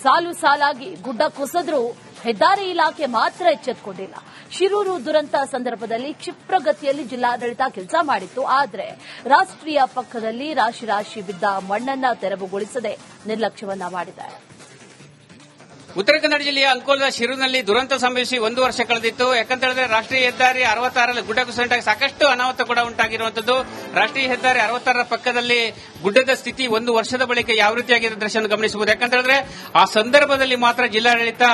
ಸಾಲು ಸಾಲಾಗಿ ಗುಡ್ಡ ಕುಸಿದ್ರೂ ಹೆದ್ದಾರಿ ಇಲಾಖೆ ಮಾತ್ರ ಎಚ್ಚೆತ್ತುಕೊಂಡಿಲ್ಲ. ಶಿರೂರು ದುರಂತ ಸಂದರ್ಭದಲ್ಲಿ ಕ್ಷಿಪ್ರಗತಿಯಲ್ಲಿ ಜಿಲ್ಲಾಡಳಿತ ಕೆಲಸ ಮಾಡಿತ್ತು. ಆದರೆ ರಾಷ್ಟ್ರೀಯ ಪಕ್ಕದಲ್ಲಿ ರಾಶಿ ರಾಶಿ ಬಿದ್ದ ಮಣ್ಣನ್ನ ತೆರವುಗೊಳಿಸದೆ ನಿರ್ಲಕ್ಷ್ಯವನ್ನ ಮಾಡಿದ್ದಾರೆ. ಉತ್ತರ ಕನ್ನಡ ಜಿಲ್ಲೆಯ ಅಂಕೋಲದ ಶಿರೂರಿನಲ್ಲಿ ದುರಂತ ಸಂಭವಿಸಿ 1 ವರ್ಷ ಕಳೆದಿತ್ತು. ಯಾಕಂತ ಹೇಳಿದ್ರೆ ರಾಷ್ಟ್ರೀಯ ಹೆದ್ದಾರಿ 66ರಲ್ಲಿ ಗುಡ್ಡ ಕುಸಿತವಾಗಿ ಸಾಕಷ್ಟು ಅನಾಹುತ ಕೂಡ ಉಂಟಾಗಿರುವಂತದ್ದು. ರಾಷ್ಟ್ರೀಯ ಹೆದ್ದಾರಿ 66ರ ಪಕ್ಕದಲ್ಲಿ ಗುಡ್ಡದ ಸ್ಥಿತಿ 1 ವರ್ಷದ ಬಳಿಕ ಯಾವ ರೀತಿಯಾಗಿರೋ ದೃಶ್ಯವನ್ನು ಗಮನಿಸಬಹುದು. ಯಾಕಂತ ಹೇಳಿದ್ರೆ ಆ ಸಂದರ್ಭದಲ್ಲಿ ಮಾತ್ರ ಜಿಲ್ಲಾಡಳಿತ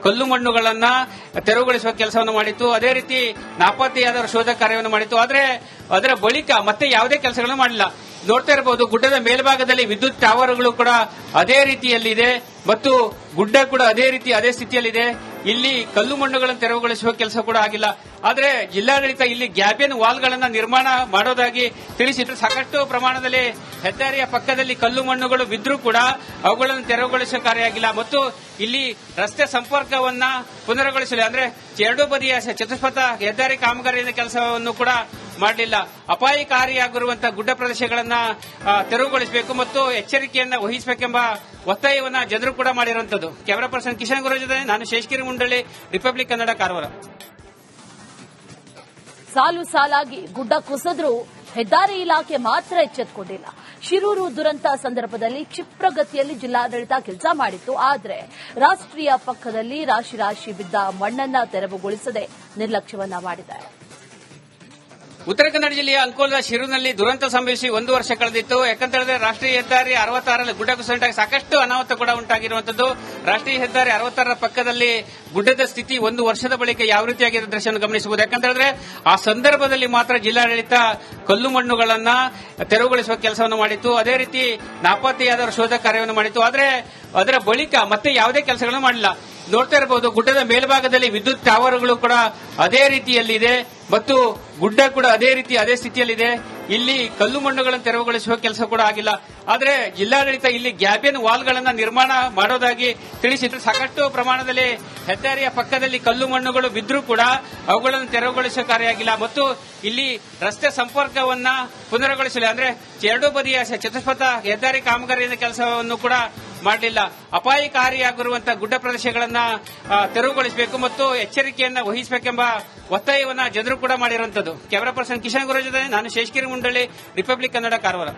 ಕಲ್ಲು ಮಣ್ಣುಗಳನ್ನ ತೆರವುಗೊಳಿಸುವ ಕೆಲಸವನ್ನು ಮಾಡಿತ್ತು. ಅದೇ ರೀತಿ ನಾಪತ್ತೆಯಾದವರ ಶೋಧ ಕಾರ್ಯವನ್ನು ಮಾಡಿತ್ತು. ಆದರೆ ಅದರ ಬಳಿಕ ಮತ್ತೆ ಯಾವುದೇ ಕೆಲಸಗಳನ್ನು ಮಾಡಲಿಲ್ಲ. ನೋಡ್ತಾ ಇರಬಹುದು, ಗುಡ್ಡದ ಮೇಲ್ಭಾಗದಲ್ಲಿ ವಿದ್ಯುತ್ ಟವರ್ಗಳು ಕೂಡ ಅದೇ ರೀತಿಯಲ್ಲಿದೆ ಮತ್ತು ಗುಡ್ಡ ಕೂಡ ಅದೇ ಸ್ಥಿತಿಯಲ್ಲಿದೆ. ಇಲ್ಲಿ ಕಲ್ಲು ಮಣ್ಣುಗಳನ್ನು ತೆರವುಗೊಳಿಸುವ ಕೆಲಸ ಕೂಡ ಆಗಿಲ್ಲ. ಆದರೆ ಜಿಲ್ಲಾಡಳಿತ ಇಲ್ಲಿ ಗ್ಯಾಬಿಯನ್ ವಾಲ್ಗಳನ್ನ ನಿರ್ಮಾಣ ಮಾಡೋದಾಗಿ ತಿಳಿಸಿದ್ರು. ಸಾಕಷ್ಟು ಪ್ರಮಾಣದಲ್ಲಿ ಹೆದ್ದಾರಿಯ ಪಕ್ಕದಲ್ಲಿ ಕಲ್ಲು ಮಣ್ಣುಗಳು ಬಿದ್ದರೂ ಕೂಡ ಅವುಗಳನ್ನು ತೆರವುಗೊಳಿಸುವ ಕಾರ್ಯ ಆಗಿಲ್ಲ ಮತ್ತು ಇಲ್ಲಿ ರಸ್ತೆ ಸಂಪರ್ಕವನ್ನ ಪುನರ್ಗೊಳಿಸಲಿ ಅಂದ್ರೆ ಎರಡೂ ಬದಿಯ ಚತುಷ್ಪಥ ಹೆದ್ದಾರಿ ಕಾಮಗಾರಿಯ ಕೆಲಸವನ್ನು ಕೂಡ ಮಾಡಲಿಲ್ಲ. ಅಪಾಯಕಾರಿಯಾಗಿರುವಂತಹ ಗುಡ್ಡ ಪ್ರದೇಶಗಳನ್ನ ತೆರವುಗೊಳಿಸಬೇಕು ಮತ್ತು ಎಚ್ಚರಿಕೆಯನ್ನ ವಹಿಸಬೇಕೆಂಬ ಒತ್ತಾಯವನ್ನ ಜನರು ಕೂಡ ಮಾಡಿರುವಂತದ್ದು. ಕ್ಯಾಮರಾ ಪರ್ಸನ್ ಕಿಶನ್ ಗುರು ಜೊತೆ ನಾನು ಶೇಷಗಿರಿ ಮುಂಡಳ್ಳಿ, ರಿಪಬ್ಲಿಕ್ ಕನ್ನಡ, ಕಾರವಾರ. ಸಾಲು ಸಾಲಾಗಿ ಗುಡ್ಡ ಕುಸಿದ್ರೂ ಹೆದ್ದಾರಿ ಇಲಾಖೆ ಮಾತ್ರ ಎಚ್ಚೆತ್ತುಕೊಂಡಿಲ್ಲ. ಶಿರೂರು ದುರಂತ ಸಂದರ್ಭದಲ್ಲಿ ಕ್ಷಿಪ್ರಗತಿಯಲ್ಲಿ ಜಿಲ್ಲಾಡಳಿತ ಕೆಲಸ ಮಾಡಿತ್ತು. ಆದರೆ ರಾಷ್ಟ್ರೀಯ ಪಕ್ಕದಲ್ಲಿ ರಾಶಿ ರಾಶಿ ಬಿದ್ದ ಮಣ್ಣನ್ನ ತೆರವುಗೊಳಿಸದೆ ನಿರ್ಲಕ್ಷ್ಯವನ್ನ ಮಾಡಿದ್ದಾರೆ. ಉತ್ತರ ಕನ್ನಡ ಜಿಲ್ಲೆಯ ಅಂಕೋಲದ ಶಿರೂರಿನಲ್ಲಿ ದುರಂತ ಸಂಭವಿಸಿ 1 ವರ್ಷ ಕಳೆದಿತ್ತು. ಯಾಕಂತ ಹೇಳಿದ್ರೆ ರಾಷ್ಟ್ರೀಯ ಹೆದ್ದಾರಿ 66ರಲ್ಲಿ ಗುಡ್ಡ ಕುಸಿತವಾಗಿ ಸಾಕಷ್ಟು ಅನಾಹುತ ಕೂಡ ಉಂಟಾಗಿರುವಂತದ್ದು. ರಾಷ್ಟ್ರೀಯ ಹೆದ್ದಾರಿ 66ರ ಪಕ್ಕದಲ್ಲಿ ಗುಡ್ಡದ ಸ್ಥಿತಿ 1 ವರ್ಷದ ಬಳಿಕ ಯಾವ ರೀತಿಯಾಗಿರೋ ದೃಶ್ಯವನ್ನು ಗಮನಿಸಬಹುದು. ಯಾಕಂತ ಹೇಳಿದ್ರೆ ಆ ಸಂದರ್ಭದಲ್ಲಿ ಮಾತ್ರ ಜಿಲ್ಲಾಡಳಿತ ಕಲ್ಲು ಮಣ್ಣುಗಳನ್ನ ತೆರವುಗೊಳಿಸುವ ಕೆಲಸವನ್ನು ಮಾಡಿತ್ತು. ಅದೇ ರೀತಿ ನಾಪತ್ತೆಯಾದವರ ಶೋಧ ಕಾರ್ಯವನ್ನು ಮಾಡಿತ್ತು. ಆದರೆ ಅದರ ಬಳಿಕ ಮತ್ತೆ ಯಾವುದೇ ಕೆಲಸಗಳನ್ನು ಮಾಡಲಿಲ್ಲ. ನೋಡ್ತಾ ಇರಬಹುದು, ಗುಡ್ಡದ ಮೇಲ್ಭಾಗದಲ್ಲಿ ವಿದ್ಯುತ್ ಟವರ್ಗಳು ಕೂಡ ಅದೇ ರೀತಿಯಲ್ಲಿದೆ ಮತ್ತು ಗುಡ್ಡ ಕೂಡ ಅದೇ ಸ್ಥಿತಿಯಲ್ಲಿದೆ. ಇಲ್ಲಿ ಕಲ್ಲು ಮಣ್ಣುಗಳನ್ನು ತೆರವುಗೊಳಿಸುವ ಕೆಲಸ ಕೂಡ ಆಗಿಲ್ಲ. ಆದರೆ ಜಿಲ್ಲಾಡಳಿತ ಇಲ್ಲಿ ಗ್ಯಾಬಿಯನ್ ವಾಲ್ಗಳನ್ನ ನಿರ್ಮಾಣ ಮಾಡೋದಾಗಿ ತಿಳಿಸಿದ್ರು. ಸಾಕಷ್ಟು ಪ್ರಮಾಣದಲ್ಲಿ ಹೆದ್ದಾರಿಯ ಪಕ್ಕದಲ್ಲಿ ಕಲ್ಲು ಮಣ್ಣುಗಳು ಬಿದ್ದರೂ ಕೂಡ ಅವುಗಳನ್ನು ತೆರವುಗೊಳಿಸುವ ಕಾರ್ಯ ಆಗಿಲ್ಲ ಮತ್ತು ಇಲ್ಲಿ ರಸ್ತೆ ಸಂಪರ್ಕವನ್ನ ಪುನರ್ಗೊಳಿಸಲಿ ಅಂದ್ರೆ ಎರಡೂ ಬದಿಯ ಚತುಷ್ಪಥ ಹೆದ್ದಾರಿ ಕಾಮಗಾರಿಯ ಕೆಲಸವನ್ನು ಕೂಡ ಮಾಡಲಿಲ್ಲ. ಅಪಾಯಕಾರಿಯಾಗಿರುವಂತಹ ಗುಡ್ಡ ಪ್ರದೇಶಗಳನ್ನ ತೆರವುಗೊಳಿಸಬೇಕು ಮತ್ತು ಎಚ್ಚರಿಕೆಯನ್ನ ವಹಿಸಬೇಕೆಂಬ ಒತ್ತಾಯವನ್ನ ಜನರು ಕೂಡ ಮಾಡಿರುವಂತದ್ದು. ಕ್ಯಾಮರಾ ಪರ್ಸನ್ ಕಿಶನ್ ಗುರು ಜೊತೆ ನಾನು ಶೇಷಗಿರಿ ಮುಂಡಳ್ಳಿ, ರಿಪಬ್ಲಿಕ್ ಕನ್ನಡ, ಕಾರವಾರ.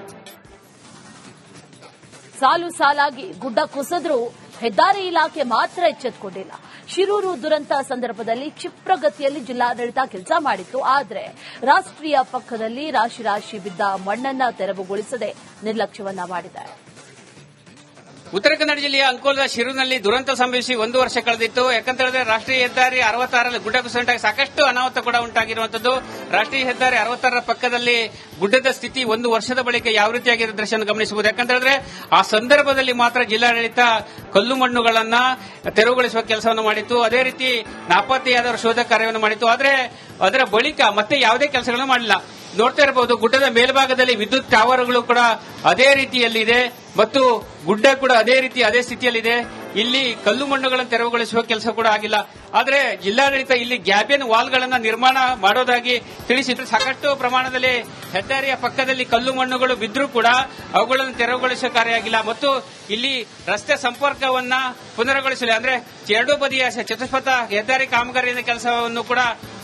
ಸಾಲು ಸಾಲಾಗಿ ಗುಡ್ಡ ಕುಸಿದ್ರೂ ಹೆದ್ದಾರಿ ಇಲಾಖೆ ಮಾತ್ರ ಎಚ್ಚೆತ್ತುಕೊಂಡಿಲ್ಲ. ಶಿರೂರು ದುರಂತ ಸಂದರ್ಭದಲ್ಲಿ ಕ್ಷಿಪ್ರಗತಿಯಲ್ಲಿ ಜಿಲ್ಲಾಡಳಿತ ಕೆಲಸ ಮಾಡಿತ್ತು. ಆದರೆ ರಾಷ್ಟ್ರೀಯ ಪಕ್ಕದಲ್ಲಿ ರಾಶಿ ರಾಶಿ ಬಿದ್ದ ಮಣ್ಣನ್ನ ತೆರವುಗೊಳಿಸದೆ ನಿರ್ಲಕ್ಷ್ಯವನ್ನ ಮಾಡಿದ್ದಾರೆ. ಉತ್ತರ ಕನ್ನಡ ಜಿಲ್ಲೆಯ ಅಂಕೋಲದ ಶಿರೂರಿನಲ್ಲಿ ದುರಂತ ಸಂಭವಿಸಿ 1 ವರ್ಷ ಕಳೆದಿತ್ತು. ಯಾಕಂತ ಹೇಳಿದ್ರೆ ರಾಷ್ಟ್ರೀಯ ಹೆದ್ದಾರಿ 66ರಲ್ಲಿ ಗುಡ್ಡ ಕುಸಿತವಾಗಿ ಸಾಕಷ್ಟು ಅನಾಹುತ ಕೂಡ ಉಂಟಾಗಿರುವಂತದ್ದು. ರಾಷ್ಟ್ರೀಯ ಹೆದ್ದಾರಿ 66ರ ಪಕ್ಕದಲ್ಲಿ ಗುಡ್ಡದ ಸ್ಥಿತಿ 1 ವರ್ಷದ ಬಳಿಕ ಯಾವ ರೀತಿಯಾಗಿರೋ ದೃಶ್ಯವನ್ನು ಗಮನಿಸಬಹುದು. ಯಾಕಂತ ಹೇಳಿದ್ರೆ ಆ ಸಂದರ್ಭದಲ್ಲಿ ಮಾತ್ರ ಜಿಲ್ಲಾಡಳಿತ ಕಲ್ಲು ಮಣ್ಣುಗಳನ್ನ ತೆರವುಗೊಳಿಸುವ ಕೆಲಸವನ್ನು ಮಾಡಿತ್ತು. ಅದೇ ರೀತಿ ನಾಪತ್ತೆಯಾದವರ ಶೋಧ ಕಾರ್ಯವನ್ನು ಮಾಡಿತ್ತು. ಆದರೆ ಅದರ ಬಳಿಕ ಮತ್ತೆ ಯಾವುದೇ ಕೆಲಸಗಳನ್ನು ಮಾಡಲಿಲ್ಲ. ನೋಡ್ತಾ ಇರಬಹುದು, ಗುಡ್ಡದ ಮೇಲ್ಭಾಗದಲ್ಲಿ ವಿದ್ಯುತ್ ಟವರ್ಗಳು ಕೂಡ ಅದೇ ರೀತಿಯಲ್ಲಿದೆ ಮತ್ತು ಗುಡ್ಡ ಕೂಡ ಅದೇ ಸ್ಥಿತಿಯಲ್ಲಿದೆ. ಇಲ್ಲಿ ಕಲ್ಲು ಮಣ್ಣುಗಳನ್ನು ತೆರವುಗೊಳಿಸುವ ಕೆಲಸ ಕೂಡ ಆಗಿಲ್ಲ. ಆದರೆ ಜಿಲ್ಲಾಡಳಿತ ಇಲ್ಲಿ ಗ್ಯಾಬಿಯನ್ ವಾಲ್ಗಳನ್ನ ನಿರ್ಮಾಣ ಮಾಡೋದಾಗಿ ತಿಳಿಸಿದ್ರು. ಸಾಕಷ್ಟು ಪ್ರಮಾಣದಲ್ಲಿ ಹೆದ್ದಾರಿಯ ಪಕ್ಕದಲ್ಲಿ ಕಲ್ಲು ಮಣ್ಣುಗಳು ಬಿದ್ದರೂ ಕೂಡ ಅವುಗಳನ್ನು ತೆರವುಗೊಳಿಸುವ ಕಾರ್ಯ ಆಗಿಲ್ಲ ಮತ್ತು ಇಲ್ಲಿ ರಸ್ತೆ ಸಂಪರ್ಕವನ್ನ ಪುನರ್ಗೊಳಿಸಲಿ ಅಂದ್ರೆ ಎರಡೂ ಬದಿಯ ಚತುಷ್ಪಥ ಹೆದ್ದಾರಿ ಕಾಮಗಾರಿಯ ಕೆಲಸವನ್ನು ಕೂಡ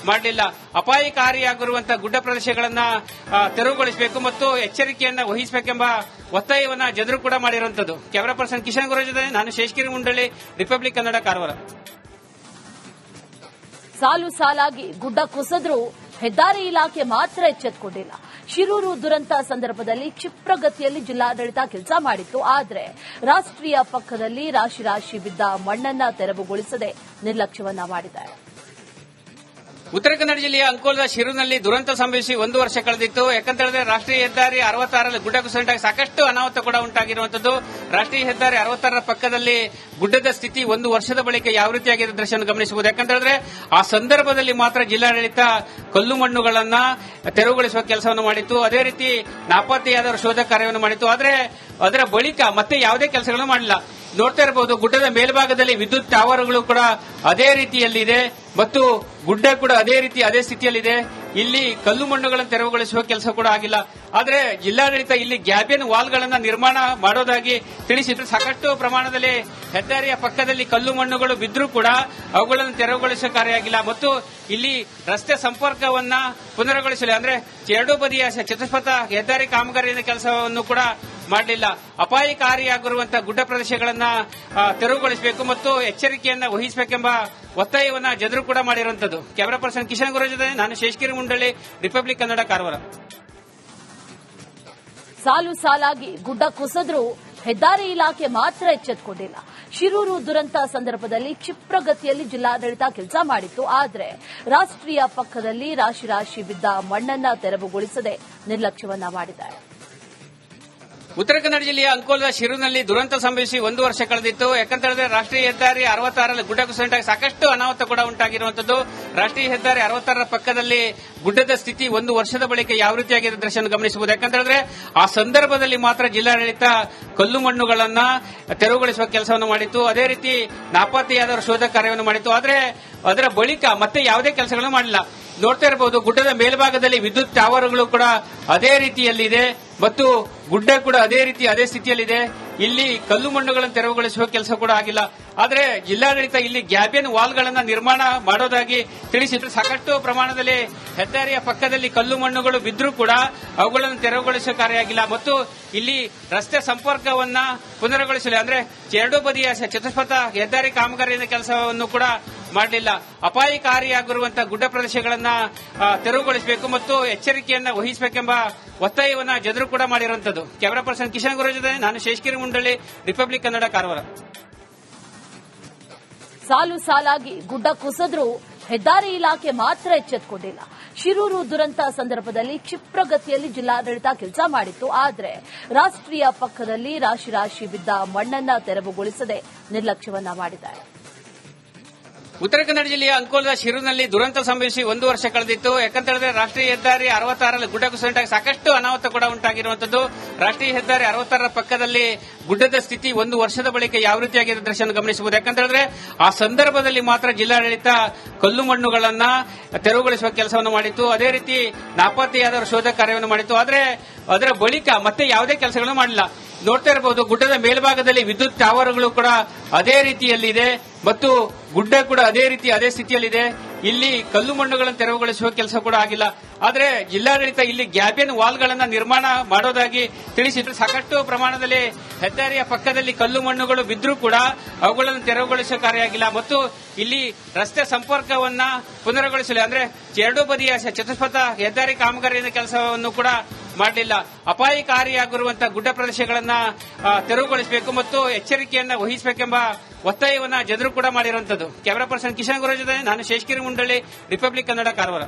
ಮಾಡಲಿಲ್ಲ. ಅಪಾಯಕಾರಿಯಾಗಿರುವಂತಹ ಗುಡ್ಡ ಪ್ರದೇಶಗಳನ್ನ ತೆರವುಗೊಳಿಸಬೇಕು ಮತ್ತು ಎಚ್ಚರಿಕೆಯನ್ನ ವಹಿಸಬೇಕೆಂಬ ಒತ್ತಾಯವನ್ನ ಜನರು ಕೂಡ ಮಾಡಿರುವಂತದ್ದು. ಕ್ಯಾಮರಾ ಪರ್ಸನ್ ಕಿಶನ್ ಗುರು ಜೊತೆ ನಾನು ಶೇಷಗಿರಿ ಮುಂಡಳ್ಳಿ, ರಿಪಬ್ಲಿಕ್ ಕನ್ನಡ, ಕಾರವಾರ. ಸಾಲು ಸಾಲಾಗಿ ಗುಡ್ಡ ಕುಸಿದ್ರೂ ಹೆದ್ದಾರಿ ಇಲಾಖೆ ಮಾತ್ರ ಎಚ್ಚೆತ್ತುಕೊಂಡಿಲ್ಲ. ಶಿರೂರು ದುರಂತ ಸಂದರ್ಭದಲ್ಲಿ ಕ್ಷಿಪ್ರಗತಿಯಲ್ಲಿ ಜಿಲ್ಲಾಡಳಿತ ಕೆಲಸ ಮಾಡಿತ್ತು. ಆದರೆ ರಾಷ್ಟ್ರೀಯ ಪಕ್ಕದಲ್ಲಿ ರಾಶಿ ರಾಶಿ ಬಿದ್ದ ಮಣ್ಣನ್ನ ತೆರವುಗೊಳಿಸದೆ ನಿರ್ಲಕ್ಷ್ಯವನ್ನ ಮಾಡಿದ್ದಾರೆ. ಉತ್ತರ ಕನ್ನಡ ಜಿಲ್ಲೆಯ ಅಂಕೋಲದ ಶಿರೂರಿನಲ್ಲಿ ದುರಂತ ಸಂಭವಿಸಿ 1 ವರ್ಷ ಕಳೆದಿತ್ತು. ಯಾಕಂತ ಹೇಳಿದ್ರೆ ರಾಷ್ಟ್ರೀಯ ಹೆದ್ದಾರಿ 66ರಲ್ಲಿ ಗುಡ್ಡ ಕುಸಿತವಾಗಿ ಸಾಕಷ್ಟು ಅನಾಹುತ ಕೂಡ ಉಂಟಾಗಿರುವಂತದ್ದು. ರಾಷ್ಟ್ರೀಯ ಹೆದ್ದಾರಿ 66ರ ಪಕ್ಕದಲ್ಲಿ ಗುಡ್ಡದ ಸ್ಥಿತಿ 1 ವರ್ಷದ ಬಳಿಕ ಯಾವ ರೀತಿಯಾಗಿರೋ ದೃಶ್ಯವನ್ನು ಗಮನಿಸಬಹುದು. ಯಾಕಂತ ಹೇಳಿದ್ರೆ ಆ ಸಂದರ್ಭದಲ್ಲಿ ಮಾತ್ರ ಜಿಲ್ಲಾಡಳಿತ ಕಲ್ಲು ಮಣ್ಣುಗಳನ್ನ ತೆರವುಗೊಳಿಸುವ ಕೆಲಸವನ್ನು ಮಾಡಿತ್ತು. ಅದೇ ರೀತಿ ನಾಪತ್ತೆಯಾದವರ ಶೋಧ ಕಾರ್ಯವನ್ನು ಮಾಡಿತ್ತು. ಆದರೆ ಅದರ ಬಳಿಕ ಮತ್ತೆ ಯಾವುದೇ ಕೆಲಸಗಳನ್ನು ಮಾಡಲಿಲ್ಲ. ನೋಡ್ತಾ ಇರಬಹುದು, ಗುಡ್ಡದ ಮೇಲ್ಭಾಗದಲ್ಲಿ ವಿದ್ಯುತ್ ಟವರ್ಗಳು ಕೂಡ ಅದೇ ರೀತಿಯಲ್ಲಿದೆ ಮತ್ತು ಗುಡ್ಡ ಕೂಡ ಅದೇ ಸ್ಥಿತಿಯಲ್ಲಿದೆ. ಇಲ್ಲಿ ಕಲ್ಲು ಮಣ್ಣುಗಳನ್ನು ತೆರವುಗೊಳಿಸುವ ಕೆಲಸ ಕೂಡ ಆಗಿಲ್ಲ. ಆದರೆ ಜಿಲ್ಲಾಡಳಿತ ಇಲ್ಲಿ ಗ್ಯಾಬಿನ್ ವಾಲ್ಗಳನ್ನು ನಿರ್ಮಾಣ ಮಾಡೋದಾಗಿ ತಿಳಿಸಿದ್ರು. ಸಾಕಷ್ಟು ಪ್ರಮಾಣದಲ್ಲಿ ಹೆದ್ದಾರಿಯ ಪಕ್ಕದಲ್ಲಿ ಕಲ್ಲು ಮಣ್ಣುಗಳು ಬಿದ್ದರೂ ಕೂಡ ಅವುಗಳನ್ನು ತೆರವುಗೊಳಿಸುವ ಕಾರ್ಯ ಆಗಿಲ್ಲ ಮತ್ತು ಇಲ್ಲಿ ರಸ್ತೆ ಸಂಪರ್ಕವನ್ನ ಪುನರ್ಗೊಳಿಸಲಿ ಅಂದ್ರೆ ಎರಡೂ ಬದಿಯ ಚತುಷ್ಪಥ ಹೆದ್ದಾರಿ ಕಾಮಗಾರಿಯ ಕೆಲಸವನ್ನು ಕೂಡ ಮಾಡಲಿಲ್ಲ. ಅಪಾಯಕಾರಿಯಾಗಿರುವಂತಹ ಗುಡ್ಡ ಪ್ರದೇಶಗಳನ್ನ ತೆರವುಗೊಳಿಸಬೇಕು ಮತ್ತು ಎಚ್ಚರಿಕೆಯನ್ನ ವಹಿಸಬೇಕೆಂಬ ಒತ್ತಾಯವನ್ನ ಜನರು ಕೂಡ ಮಾಡಿರುವಂತದ್ದು. ಕ್ಯಾಮರಾ ಪರ್ಸನ್ ಕಿಶನ್ ಗುರು ಜೊತೆ ನಾನು ಶೇಷಗಿರಿ ಮುಂಡಳ್ಳಿ, ರಿಪಬ್ಲಿಕ್ ಕನ್ನಡ, ಕಾರವಾರ. ಸಾಲು ಸಾಲಾಗಿ ಗುಡ್ಡ ಕುಸಿದ್ರೂ ಹೆದ್ದಾರಿ ಇಲಾಖೆ ಮಾತ್ರ ಎಚ್ಚೆತ್ತುಕೊಂಡಿಲ್ಲ. ಶಿರೂರು ದುರಂತ ಸಂದರ್ಭದಲ್ಲಿ ಕ್ಷಿಪ್ರಗತಿಯಲ್ಲಿ ಜಿಲ್ಲಾಡಳಿತ ಕೆಲಸ ಮಾಡಿತ್ತು. ಆದರೆ ರಾಷ್ಟ್ರೀಯ ಪಕ್ಕದಲ್ಲಿ ರಾಶಿ ರಾಶಿ ಬಿದ್ದ ಮಣ್ಣನ್ನ ತೆರವುಗೊಳಿಸದೆ ನಿರ್ಲಕ್ಷ್ಯವನ್ನ ಮಾಡಿದ್ದಾರೆ. ಉತ್ತರ ಕನ್ನಡ ಜಿಲ್ಲೆಯ ಅಂಕೋಲದ ಶಿರೂರಿನಲ್ಲಿ ದುರಂತ ಸಂಭವಿಸಿ 1 ವರ್ಷ ಕಳೆದಿತ್ತು. ಯಾಕಂತೇಳಿದ್ರೆ ರಾಷ್ಟ್ರೀಯ ಹೆದ್ದಾರಿ 66ರಲ್ಲಿ ಗುಡ್ಡ ಕುಸಿತವಾಗಿ ಸಾಕಷ್ಟು ಅನಾಹುತ ಕೂಡ ಉಂಟಾಗಿರುವಂತದ್ದು. ರಾಷ್ಟ್ರೀಯ ಹೆದ್ದಾರಿ 66ರ ಪಕ್ಕದಲ್ಲಿ ಗುಡ್ಡದ ಸ್ಥಿತಿ 1 ವರ್ಷದ ಬಳಿಕ ಯಾವ ರೀತಿಯಾಗಿದೆ ದೃಶ್ಯ ಗಮನಿಸಬಹುದು. ಯಾಕಂತೇಳಿದ್ರೆ ಆ ಸಂದರ್ಭದಲ್ಲಿ ಮಾತ್ರ ಜಿಲ್ಲಾಡಳಿತ ಕಲ್ಲು ಮಣ್ಣುಗಳನ್ನ ತೆರವುಗೊಳಿಸುವ ಕೆಲಸವನ್ನು ಮಾಡಿತ್ತು. ಅದೇ ರೀತಿ ನಾಪತ್ತೆಯಾದವರ ಶೋಧ ಕಾರ್ಯವನ್ನು ಮಾಡಿತ್ತು. ಆದರೆ ಅದರ ಬಳಿಕ ಮತ್ತೆ ಯಾವುದೇ ಕೆಲಸಗಳನ್ನು ಮಾಡಲಿಲ್ಲ. ನೋಡ್ತಾ ಇರಬಹುದು, ಗುಡ್ಡದ ಮೇಲ್ಭಾಗದಲ್ಲಿ ವಿದ್ಯುತ್ ಟವರ್ಗಳು ಕೂಡ ಅದೇ ರೀತಿಯಲ್ಲಿದೆ ಮತ್ತು ಗುಡ್ಡ ಕೂಡ ಅದೇ ಸ್ಥಿತಿಯಲ್ಲಿದೆ. ಇಲ್ಲಿ ಕಲ್ಲು ಮಣ್ಣುಗಳನ್ನು ತೆರವುಗೊಳಿಸುವ ಕೆಲಸ ಕೂಡ ಆಗಿಲ್ಲ. ಆದರೆ ಜಿಲ್ಲಾಡಳಿತ ಇಲ್ಲಿ ಗ್ಯಾಬಿನ್ ವಾಲ್ಗಳನ್ನು ನಿರ್ಮಾಣ ಮಾಡೋದಾಗಿ ತಿಳಿಸಿದ್ರು. ಸಾಕಷ್ಟು ಪ್ರಮಾಣದಲ್ಲಿ ಹೆದ್ದಾರಿಯ ಪಕ್ಕದಲ್ಲಿ ಕಲ್ಲು ಮಣ್ಣುಗಳು ಬಿದ್ದರೂ ಕೂಡ ಅವುಗಳನ್ನು ತೆರವುಗೊಳಿಸುವ ಕಾರ್ಯ ಆಗಿಲ್ಲ ಮತ್ತು ಇಲ್ಲಿ ರಸ್ತೆ ಸಂಪರ್ಕವನ್ನ ಪುನರ್ಗೊಳಿಸಲಿ ಅಂದ್ರೆ ಎರಡೂ ಬದಿಯ ಚತುಷ್ಪಥ ಹೆದ್ದಾರಿ ಕಾಮಗಾರಿಯ ಕೆಲಸವನ್ನು ಕೂಡ ಮಾಡಲಿಲ್ಲ. ಅಪಾಯಕಾರಿಯಾಗಿರುವಂತಹ ಗುಡ್ಡ ಪ್ರದೇಶಗಳನ್ನ ತೆರವುಗೊಳಿಸಬೇಕು ಮತ್ತು ಎಚ್ಚರಿಕೆಯನ್ನ ವಹಿಸಬೇಕೆಂಬ ಒತ್ತಾಯವನ್ನ ಜನರು ಕೂಡ ಮಾಡಿರುವಂತದ್ದು. ಕ್ಯಾಮರಾ ಪರ್ಸನ್ ಕಿಶನ್ ಗುರು ಜೊತೆ ನಾನು ಶೇಷಗಿರಿ ಮುಂಡಳ್ಳಿ, ರಿಪಬ್ಲಿಕ್ ಕನ್ನಡ, ಕಾರವಾರ. ಸಾಲು ಸಾಲಾಗಿ ಗುಡ್ಡ ಕುಸಿದ್ರೂ ಹೆದ್ದಾರಿ ಇಲಾಖೆ ಮಾತ್ರ ಎಚ್ಚೆತ್ತುಕೊಂಡಿಲ್ಲ. ಶಿರೂರು ದುರಂತ ಸಂದರ್ಭದಲ್ಲಿ ಕ್ಷಿಪ್ರಗತಿಯಲ್ಲಿ ಜಿಲ್ಲಾಡಳಿತ ಕೆಲಸ ಮಾಡಿತ್ತು. ಆದರೆ ರಾಷ್ಟ್ರೀಯ ಪಕ್ಕದಲ್ಲಿ ರಾಶಿ ರಾಶಿ ಬಿದ್ದ ಮಣ್ಣನ್ನ ತೆರವುಗೊಳಿಸದೆ ನಿರ್ಲಕ್ಷ್ಯವನ್ನ ಮಾಡಿದ್ದಾರೆ. ಉತ್ತರ ಕನ್ನಡ ಜಿಲ್ಲೆಯ ಅಂಕೋಲದ ಶಿರೂರಿನಲ್ಲಿ ದುರಂತ ಸಂಭವಿಸಿ 1 ವರ್ಷ ಕಳೆದಿತ್ತು. ಯಾಕಂತೇಳಿದ್ರೆ ರಾಷ್ಟ್ರೀಯ ಹೆದ್ದಾರಿ 66ರಲ್ಲಿ ಗುಡ್ಡ ಕುಸಿತವಾಗಿ ಸಾಕಷ್ಟು ಅನಾಹುತ ಕೂಡ ಉಂಟಾಗಿರುವಂತದ್ದು. ರಾಷ್ಟ್ರೀಯ ಹೆದ್ದಾರಿ 66ರ ಪಕ್ಕದಲ್ಲಿ ಗುಡ್ಡದ ಸ್ಥಿತಿ 1 ವರ್ಷದ ಬಳಿಕ ಯಾವ ರೀತಿಯಾಗಿದೆ ದೃಶ್ಯ ಗಮನಿಸಬಹುದು. ಯಾಕಂತೇಳಿದ್ರೆ ಆ ಸಂದರ್ಭದಲ್ಲಿ ಮಾತ್ರ ಜಿಲ್ಲಾಡಳಿತ ಕಲ್ಲು ಮಣ್ಣುಗಳನ್ನ ತೆರವುಗೊಳಿಸುವ ಕೆಲಸವನ್ನು ಮಾಡಿತ್ತು. ಅದೇ ರೀತಿ ನಾಪತ್ತೆಯಾದವರ ಶೋಧ ಕಾರ್ಯವನ್ನು ಮಾಡಿತ್ತು. ಆದರೆ ಅದರ ಬಳಿಕ ಮತ್ತೆ ಯಾವುದೇ ಕೆಲಸಗಳನ್ನು ಮಾಡಲಿಲ್ಲ. ನೋಡ್ತಾ ಇರಬಹುದು, ಗುಡ್ಡದ ಮೇಲ್ಭಾಗದಲ್ಲಿ ವಿದ್ಯುತ್ ಟವರ್ಗಳು ಕೂಡ ಅದೇ ರೀತಿಯಲ್ಲಿದೆ ಮತ್ತು ಗುಡ್ಡ ಕೂಡ ಅದೇ ಸ್ಥಿತಿಯಲ್ಲಿದೆ. ಇಲ್ಲಿ ಕಲ್ಲು ಮಣ್ಣುಗಳನ್ನು ತೆರವುಗೊಳಿಸುವ ಕೆಲಸ ಕೂಡ ಆಗಿಲ್ಲ. ಆದರೆ ಜಿಲ್ಲಾಡಳಿತ ಇಲ್ಲಿ ಗ್ಯಾಬಿನ್ ವಾಲ್ಗಳನ್ನು ನಿರ್ಮಾಣ ಮಾಡೋದಾಗಿ ತಿಳಿಸಿದ್ರು. ಸಾಕಷ್ಟು ಪ್ರಮಾಣದಲ್ಲಿ ಹೆದ್ದಾರಿಯ ಪಕ್ಕದಲ್ಲಿ ಕಲ್ಲು ಮಣ್ಣುಗಳು ಬಿದ್ದರೂ ಕೂಡ ಅವುಗಳನ್ನು ತೆರವುಗೊಳಿಸುವ ಕಾರ್ಯ ಆಗಿಲ್ಲ ಮತ್ತು ಇಲ್ಲಿ ರಸ್ತೆ ಸಂಪರ್ಕವನ್ನ ಪುನರ್ಗೊಳಿಸಲಿ ಅಂದ್ರೆ ಎರಡೂ ಬದಿಯ ಚತುಷ್ಪಥ ಹೆದ್ದಾರಿ ಕಾಮಗಾರಿಯ ಕೆಲಸವನ್ನು ಕೂಡ ಮಾಡಲಿಲ್ಲ. ಅಪಾಯಕಾರಿಯಾಗಿರುವಂತಹ ಗುಡ್ಡ ಪ್ರದೇಶಗಳನ್ನ ತೆರವುಗೊಳಿಸಬೇಕು ಮತ್ತು ಎಚ್ಚರಿಕೆಯನ್ನ ವಹಿಸಬೇಕೆಂಬ ಒತ್ತಾಯವನ್ನ ಜನರು ಕೂಡ ಮಾಡಿರುವಂತದ್ದು. ಕ್ಯಾಮರಾ ಪರ್ಸನ್ ಕಿಶನ್ ಗುರು ಜೊತೆ ನಾನು ಶೇಷಗಿರಿ ಮುಂಡಳ್ಳಿ, ರಿಪಬ್ಲಿಕ್ ಕನ್ನಡ, ಕಾರವಾರ.